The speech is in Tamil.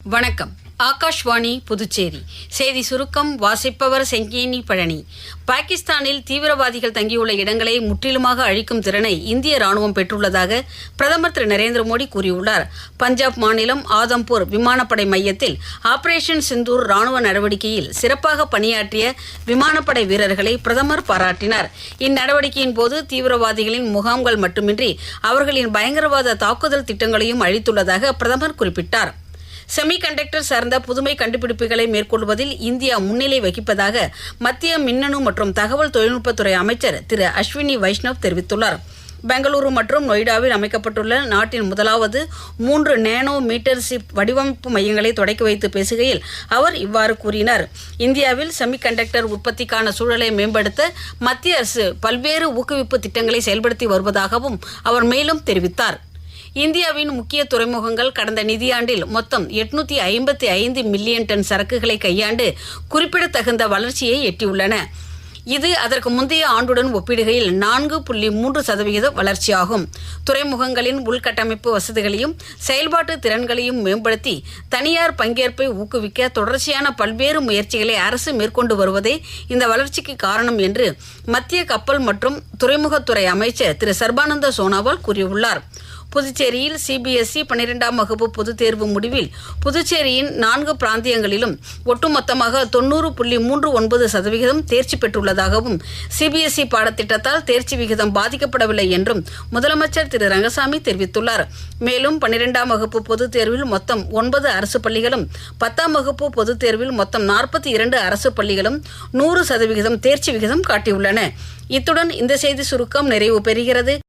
வணக்கம். ஆகாஷ்வாணி புதுச்சேரி செய்தி சுருக்கம் வாசிப்பவர் செங்கேனி பழனி. பாகிஸ்தானில் தீவிரவாதிகள் தங்கியுள்ள இடங்களை முற்றிலுமாக அழிக்கும் திறனை இந்திய ராணுவம் பெற்றுள்ளதாக பிரதமர் திரு நரேந்திர மோடி கூறியுள்ளார். பஞ்சாப் மாநிலம் ஆதம்பூர் விமானப்படை மையத்தில் ஆபரேஷன் சிந்தூர் ராணுவ நடவடிக்கையில் சிறப்பாக பணியாற்றிய விமானப்படை வீரர்களை பிரதமர் பாராட்டினார். இந்நடவடிக்கையின் போது தீவிரவாதிகளின் முகாம்கள் மட்டுமின்றி அவர்களின் பயங்கரவாத தாக்குதல் திட்டங்களையும் அழித்துள்ளதாக பிரதமர் குறிப்பிட்டார். செமிகண்டக்டர் சார்ந்த புதுமை கண்டுபிடிப்புகளை மேற்கொள்வதில் இந்தியா முன்னிலை வகிப்பதாக மத்திய மின்னணு மற்றும் தகவல் தொழில்நுட்பத்துறை அமைச்சர் திரு அஸ்வினி வைஷ்ணவ் தெரிவித்துள்ளார். பெங்களூரு மற்றும் நொய்டாவில் அமைக்கப்பட்டுள்ள நாட்டின் முதலாவது 3 நேனோ மீட்டர் சிப் வடிவமைப்பு மையங்களை தொடக்கி வைத்து பேசுகையில் அவர் இவ்வாறு கூறினார். இந்தியாவில் செமிகண்டக்டர் உற்பத்திக்கான சூழலை மேம்படுத்த மத்திய அரசு பல்வேறு ஊக்குவிப்பு திட்டங்களை செயல்படுத்தி வருவதாகவும் அவர் மேலும் தெரிவித்தார். இந்தியாவின் முக்கிய துறைமுகங்கள் கடந்த நிதியாண்டில் மொத்தம் 855 மில்லியன் டன் சரக்குகளை கையாண்டு குறிப்பிடத்தகுந்த வளர்ச்சியை எட்டியுள்ளன. இது அதற்கு முந்தைய ஆண்டுடன் ஒப்பிடுகையில் 4.3% வளர்ச்சியாகும். துறைமுகங்களின் உள்கட்டமைப்பு வசதிகளையும் செயல்பாட்டு திறன்களையும் மேம்படுத்தி தனியார் பங்கேற்பை ஊக்குவிக்க தொடர்ச்சியான பல்வேறு முயற்சிகளை அரசு மேற்கொண்டு வருவதே இந்த வளர்ச்சிக்கு காரணம் என்று மத்திய கப்பல் மற்றும் துறைமுகத்துறை அமைச்சர் திரு சர்பானந்த சோனாவால் கூறியுள்ளார். புதுச்சேரியில் சிபிஎஸ்இ 12ஆம் வகுப்பு பொதுத் தேர்வு முடிவில் புதுச்சேரியின் 4 பிராந்தியங்களிலும் ஒட்டுமொத்தமாக 90.39% தேர்ச்சி பெற்றுள்ளதாகவும் சிபிஎஸ்இ பாடத்திட்டத்தால் தேர்ச்சி விகிதம் பாதிக்கப்படவில்லை என்றும் முதலமைச்சர் திரு ரங்கசாமி தெரிவித்துள்ளார். மேலும் 12ஆம் வகுப்பு பொதுத் தேர்வில் மொத்தம் 9 அரசு பள்ளிகளும் 10ஆம் வகுப்பு பொதுத் தேர்வில் மொத்தம் 42 அரசு பள்ளிகளும் 100% தேர்ச்சி விகிதம் காட்டியுள்ளன. இத்துடன் இந்த செய்தி சுருக்கம் நிறைவு பெறுகிறது.